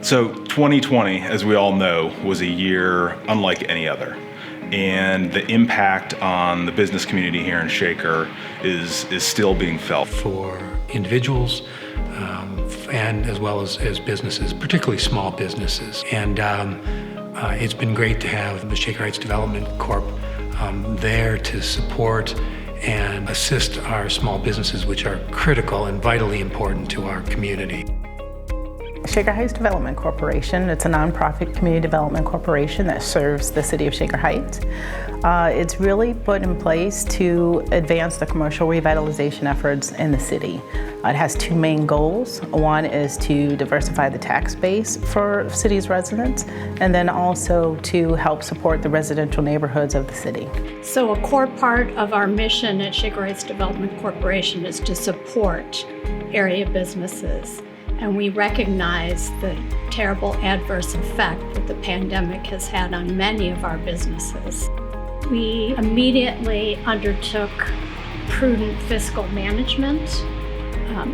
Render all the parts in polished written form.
So 2020, as we all know, was a year unlike any other. And the impact on the business community here in Shaker is still being felt. For individuals and as well as businesses, particularly small businesses. And it's been great to have the Shaker Heights Development Corp there to support and assist our small businesses, which are critical and vitally important to our community. Shaker Heights Development Corporation, it's a nonprofit community development corporation that serves the city of Shaker Heights. It's really put in place to advance the commercial revitalization efforts in the city. It has two main goals. One is to diversify the tax base for city's residents, and then also to help support the residential neighborhoods of the city. So a core part of our mission at Shaker Heights Development Corporation is to support area businesses. And we recognize the terrible adverse effect that the pandemic has had on many of our businesses. We immediately undertook prudent fiscal management,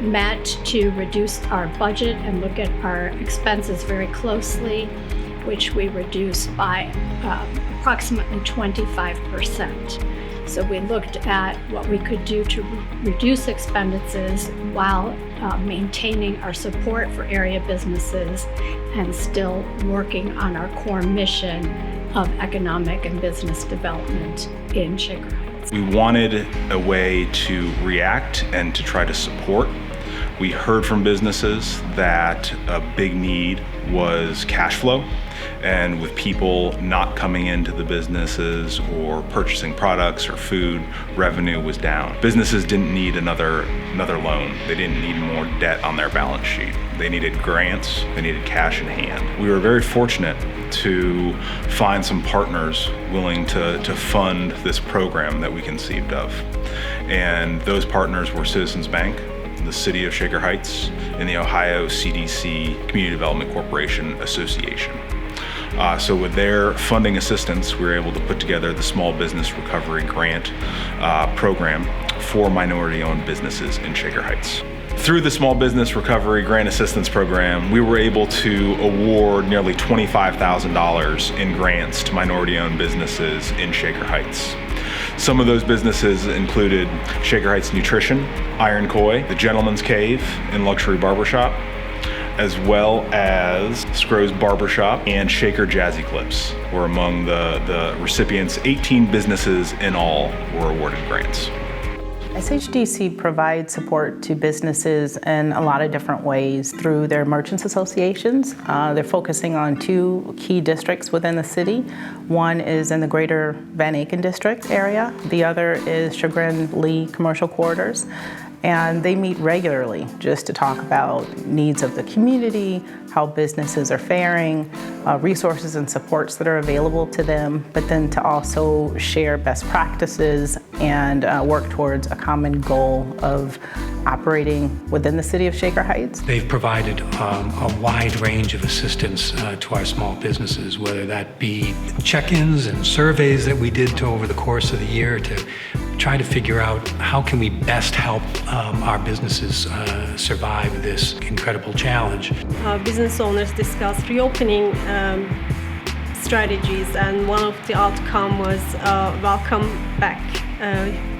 met to reduce our budget and look at our expenses very closely, which we reduced by approximately 25%. So we looked at what we could do to reduce expenses while maintaining our support for area businesses and still working on our core mission of economic and business development in Shaker Heights. We wanted a way to react and to try to support. We heard from businesses that a big need was cash flow. And with people not coming into the businesses or purchasing products or food, revenue was down. Businesses didn't need another loan. They didn't need more debt on their balance sheet. They needed grants, they needed cash in hand. We were very fortunate to find some partners willing to fund this program that we conceived of. And those partners were Citizens Bank, the City of Shaker Heights, and the Ohio SHDC Community Development Corporation Association. So with their funding assistance, we were able to put together the Small Business Recovery Grant program for minority-owned businesses in Shaker Heights. Through the Small Business Recovery Grant Assistance Program, we were able to award nearly $25,000 in grants to minority-owned businesses in Shaker Heights. Some of those businesses included Shaker Heights Nutrition, Iron Koi, The Gentleman's Cave and Luxury Barbershop, as well as Scrow's Barbershop and Shaker Jazzy Clips were among the recipients. 18 businesses in all were awarded grants. SHDC provides support to businesses in a lot of different ways through their merchants associations. They're focusing on two key districts within the city. One is in the greater Van Aken district area. The other is Chagrin-Lee commercial corridors. And they meet regularly just to talk about needs of the community, how businesses are faring, resources and supports that are available to them, but then to also share best practices and work towards a common goal of operating within the city of Shaker Heights. They've provided a wide range of assistance to our small businesses, whether that be check-ins and surveys that we did over the course of the year to try to figure out how can we best help our businesses survive this incredible challenge. Business owners discussed reopening strategies, and one of the outcome was welcome back.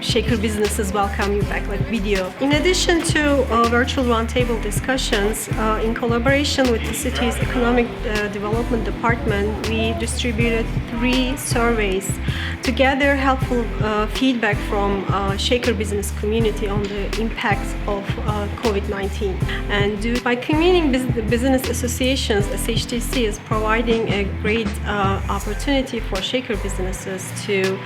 Shaker businesses welcome you back, like video. In addition to virtual roundtable discussions, in collaboration with the city's Economic Development Department, we distributed 3 surveys to gather helpful feedback from Shaker business community on the impacts of COVID-19. And by convening business associations, SHDC is providing a great opportunity for Shaker businesses to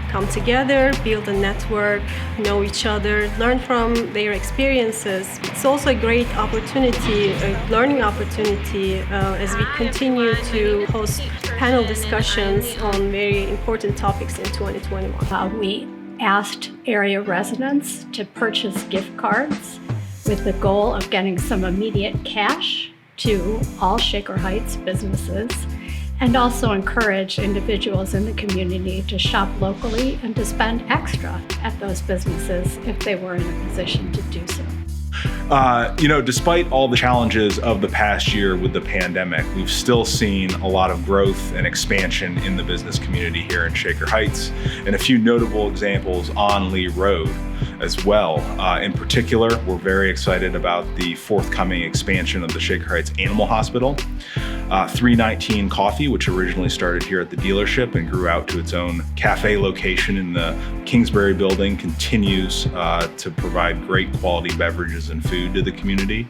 come together, build a network, know each other, learn from their experiences. It's also a great opportunity, a learning opportunity as we continue to host panel discussions on very important topics in 2021. We asked area residents to purchase gift cards with the goal of getting some immediate cash to all Shaker Heights businesses, and also encourage individuals in the community to shop locally and to spend extra at those businesses if they were in a position to do so. Despite all the challenges of the past year with the pandemic, we've still seen a lot of growth and expansion in the business community here in Shaker Heights, and a few notable examples on Lee Road as well. In particular, we're very excited about the forthcoming expansion of the Shaker Heights Animal Hospital. 319 Coffee, which originally started here at the dealership and grew out to its own cafe location in the Kingsbury building, continues to provide great quality beverages and food to the community.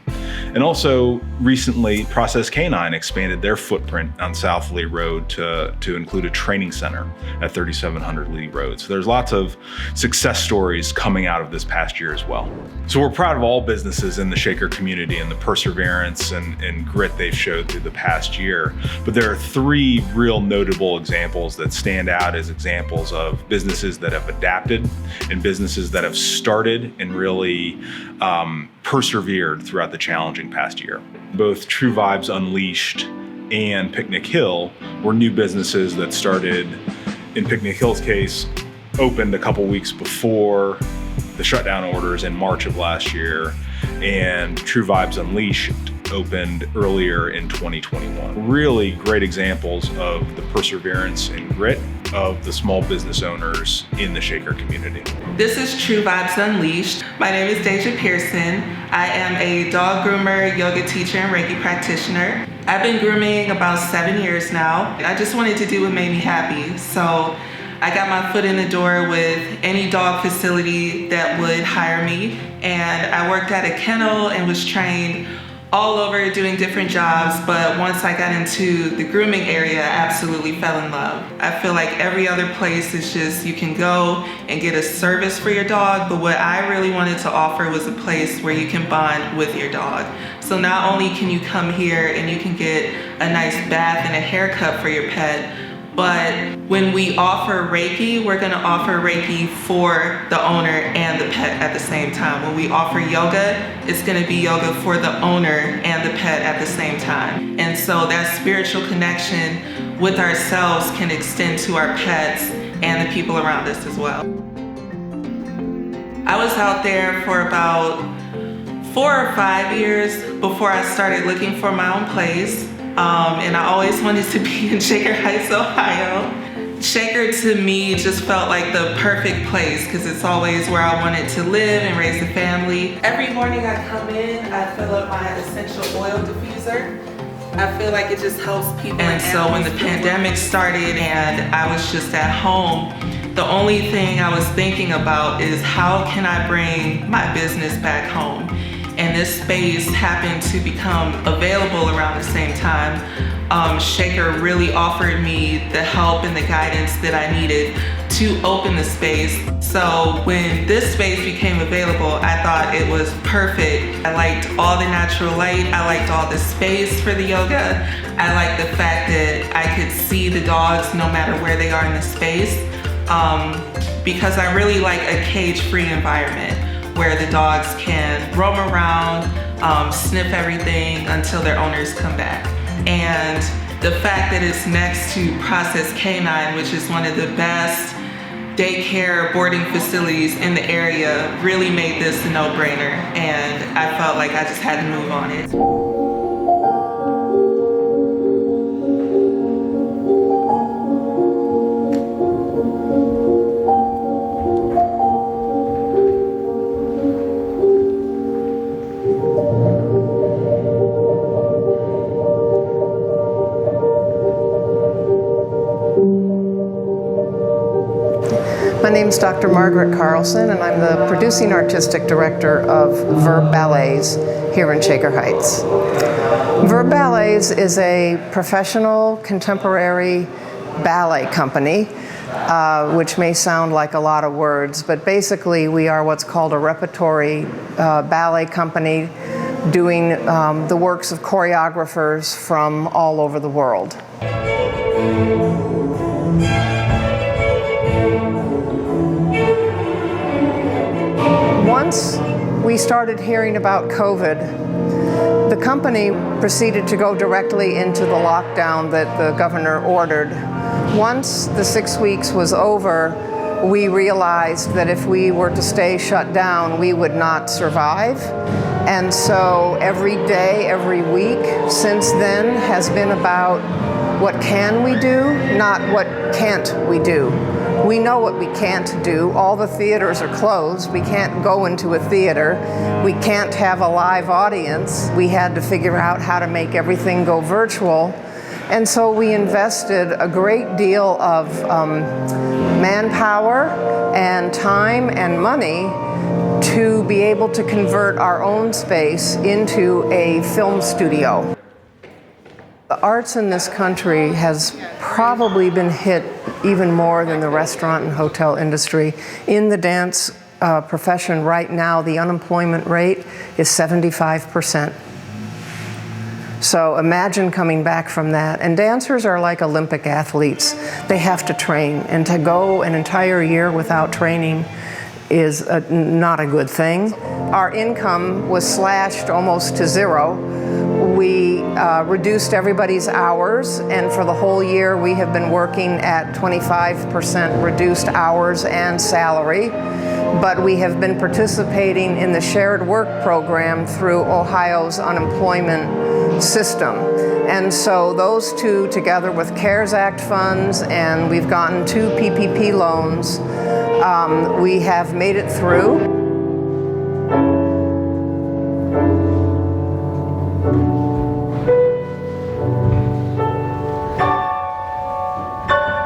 And also recently, Process Canine expanded their footprint on South Lee Road to include a training center at 3700 Lee Road. So there's lots of success stories coming out of this past year as well. So we're proud of all businesses in the Shaker community and the perseverance and grit they've showed through the past year. But there are three real notable examples that stand out as examples of businesses that have adapted and businesses that have started and really persevered throughout the challenging past year. Both True Vibes Unleashed and Picnic Hill were new businesses that started, in Picnic Hill's case, opened a couple weeks before the shutdown orders in March of last year, and True Vibes Unleashed opened earlier in 2021. Really great examples of the perseverance and grit of the small business owners in the Shaker community. This is True Vibes Unleashed. My name is Deja Pearson. I am a dog groomer, yoga teacher, and Reiki practitioner. I've been grooming about 7 years now. I just wanted to do what made me happy. So I got my foot in the door with any dog facility that would hire me. And I worked at a kennel and was trained all over doing different jobs, but once I got into the grooming area, I absolutely fell in love. I feel like every other place is just, you can go and get a service for your dog, but what I really wanted to offer was a place where you can bond with your dog. So not only can you come here and you can get a nice bath and a haircut for your pet, but when we offer Reiki, we're gonna offer Reiki for the owner and the pet at the same time. When we offer yoga, it's gonna be yoga for the owner and the pet at the same time. And so that spiritual connection with ourselves can extend to our pets and the people around us as well. I was out there for about 4 or 5 years before I started looking for my own place. And I always wanted to be in Shaker Heights, Ohio. Shaker to me just felt like the perfect place because it's always where I wanted to live and raise a family. Every morning I come in, I fill up my essential oil diffuser. I feel like it just helps people. And so when the pandemic started and I was just at home, the only thing I was thinking about is how can I bring my business back home? And this space happened to become available around the same time. Shaker really offered me the help and the guidance that I needed to open the space. So when this space became available, I thought it was perfect. I liked all the natural light. I liked all the space for the yoga. I liked the fact that I could see the dogs no matter where they are in the space, because I really like a cage-free environment where the dogs can roam around, sniff everything until their owners come back. And the fact that it's next to Process Canine, which is one of the best daycare boarding facilities in the area, really made this a no-brainer. And I felt like I just had to move on it. My name is Dr. Margaret Carlson, and I'm the producing artistic director of Verb Ballets here in Shaker Heights. Verb Ballets is a professional contemporary ballet company, which may sound like a lot of words, but basically we are what's called a repertory ballet company doing the works of choreographers from all over the world. Once we started hearing about COVID, the company proceeded to go directly into the lockdown that the governor ordered. Once the 6 weeks was over, we realized that if we were to stay shut down, we would not survive. And so every day, every week since then has been about what can we do, not what can't we do. We know what we can't do. All the theaters are closed. We can't go into a theater. We can't have a live audience. We had to figure out how to make everything go virtual. And so we invested a great deal of manpower and time and money to be able to convert our own space into a film studio. The arts in this country has probably been hit even more than the restaurant and hotel industry. In the dance profession right now, the unemployment rate is 75%. So imagine coming back from that. And dancers are like Olympic athletes. They have to train, and to go an entire year without training is not a good thing. Our income was slashed almost to zero. We reduced everybody's hours, and for the whole year we have been working at 25% reduced hours and salary. But we have been participating in the shared work program through Ohio's unemployment system. And so those two, together with CARES Act funds, and we've gotten 2 PPP loans, we have made it through.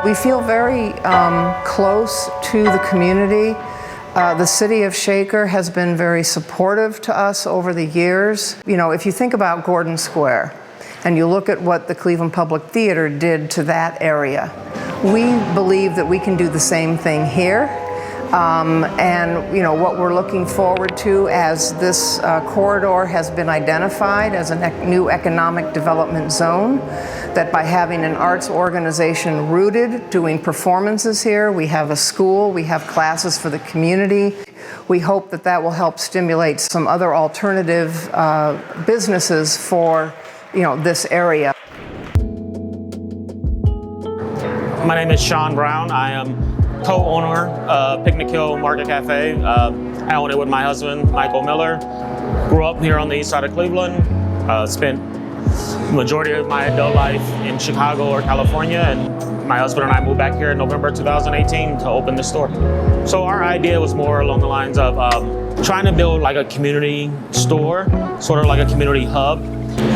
We feel very close to the community. The city of Shaker has been very supportive to us over the years. You know, if you think about Gordon Square and you look at what the Cleveland Public Theater did to that area, we believe that we can do the same thing here. And you know, what we're looking forward to as this corridor has been identified as a new economic development zone, that by having an arts organization rooted, doing performances here, we have a school, we have classes for the community. We hope that that will help stimulate some other alternative businesses for, you know, this area. My name is Sean Brown. I am co-owner of Picnic Hill Market Cafe. I own it with my husband, Michael Miller. Grew up here on the east side of Cleveland. Spent the majority of my adult life in Chicago or California, and my husband and I moved back here in November 2018 to open the store. So our idea was more along the lines of trying to build like a community store, sort of like a community hub.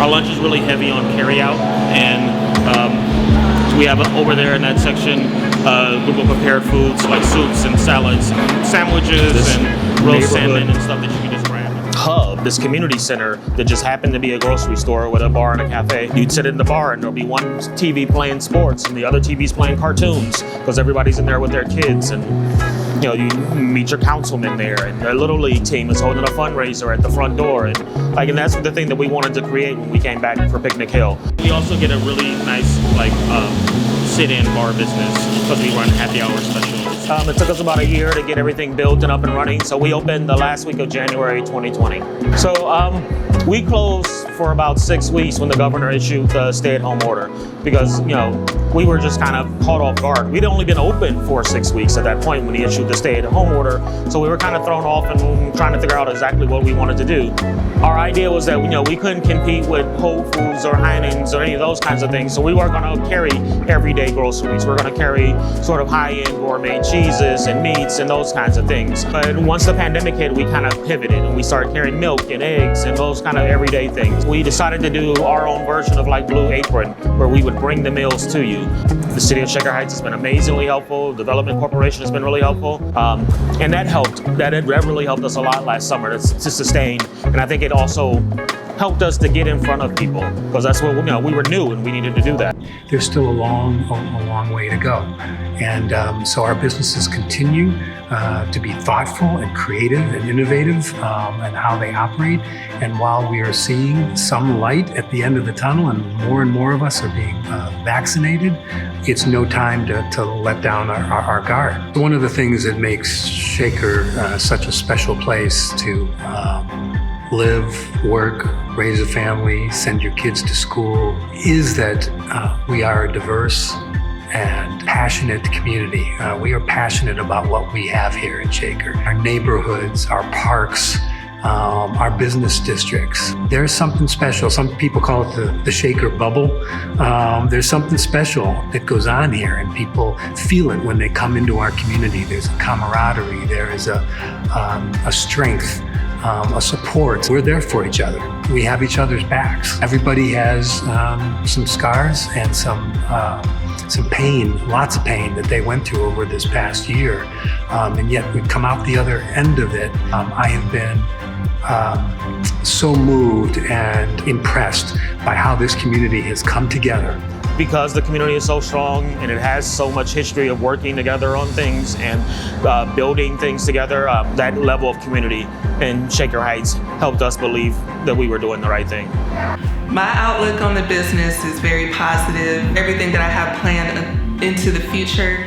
Our lunch is really heavy on carryout, and we have over there in that section a group of prepared foods like soups and salads, sandwiches and roast salmon and stuff that you can just grab. Hub, this community center that just happened to be a grocery store with a bar and a cafe. You'd sit in the bar and there'll be one TV playing sports and the other TV's playing cartoons because everybody's in there with their kids, and you know, you meet your councilman there, and their little league team is holding a fundraiser at the front door, and that's the thing that we wanted to create when we came back for Picnic Hill. We also get a really nice sit-in bar business because we run happy hour specials. It took us about a year to get everything built and up and running, so we opened the last week of January 2020. So we closed for about 6 weeks when the governor issued the stay-at-home order because, you know, we were just kind of caught off guard. We'd only been open for 6 weeks at that point when he issued the stay-at-home order, so we were kind of thrown off and trying to figure out exactly what we wanted to do. Our idea was that, you know, we couldn't compete with Whole Foods or Heinen's or any of those kinds of things, so we weren't going to carry everyday groceries. We're going to carry sort of high-end gourmet cheeses and meats and those kinds of things. But once the pandemic hit, we kind of pivoted and we started carrying milk and eggs and those kind of everyday things. We decided to do our own version of like Blue Apron, where we would bring the meals to you. The city of Shaker Heights has been amazingly helpful. Development Corporation has been really helpful. And that helped. That really helped us a lot last summer to sustain. And I think it also helped us to get in front of people because that's what, you know, we were new and we needed to do that. There's still a long way to go. And so our businesses continue to be thoughtful and creative and innovative in how they operate. And while we are seeing some light at the end of the tunnel and more of us are being vaccinated, it's no time to let down our guard. One of the things that makes Shaker such a special place to live, work, raise a family, send your kids to school is that we are a diverse and passionate community. We are passionate about what we have here in Shaker. Our neighborhoods, our parks, our business districts. There's something special. Some people call it the Shaker bubble. There's something special that goes on here, and people feel it when they come into our community. There's a camaraderie. There is a strength, a support. We're there for each other. We have each other's backs. Everybody has some scars and some pain, lots of pain that they went through over this past year. And yet we've come out the other end of it. I have been so moved and impressed by how this community has come together. Because the community is so strong and it has so much history of working together on things and building things together, that level of community in Shaker Heights helped us believe that we were doing the right thing. My outlook on the business is very positive. Everything that I have planned into the future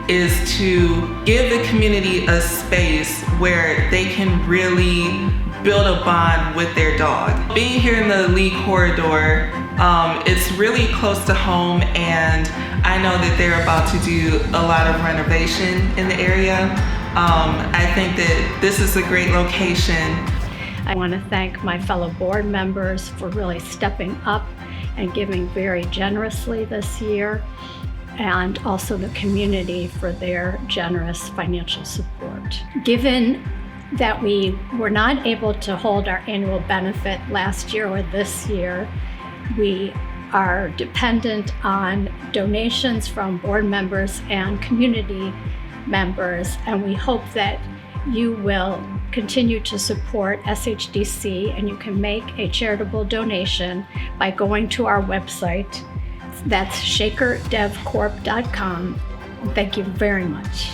is to give the community a space where they can really build a bond with their dog. Being here in the Lee corridor, it's really close to home, and I know that they're about to do a lot of renovation in the area. I think that this is a great location. I want to thank my fellow board members for really stepping up and giving very generously this year, and also the community for their generous financial support. Given that we were not able to hold our annual benefit last year or this year, we are dependent on donations from board members and community members, and we hope that you will continue to support SHDC, and you can make a charitable donation by going to our website. That's shakerdevcorp.com. Thank you very much.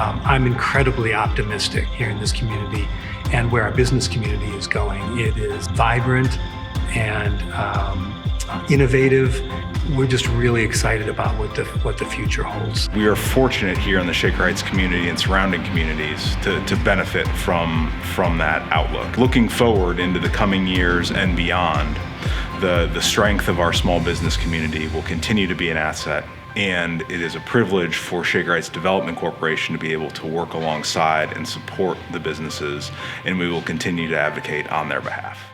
I'm incredibly optimistic here in this community and where our business community is going. It is vibrant and innovative. We're just really excited about what the future holds. We are fortunate here in the Shaker Heights community and surrounding communities to benefit from that outlook. Looking forward into the coming years and beyond, the strength of our small business community will continue to be an asset, and it is a privilege for Shaker Heights Development Corporation to be able to work alongside and support the businesses, and we will continue to advocate on their behalf.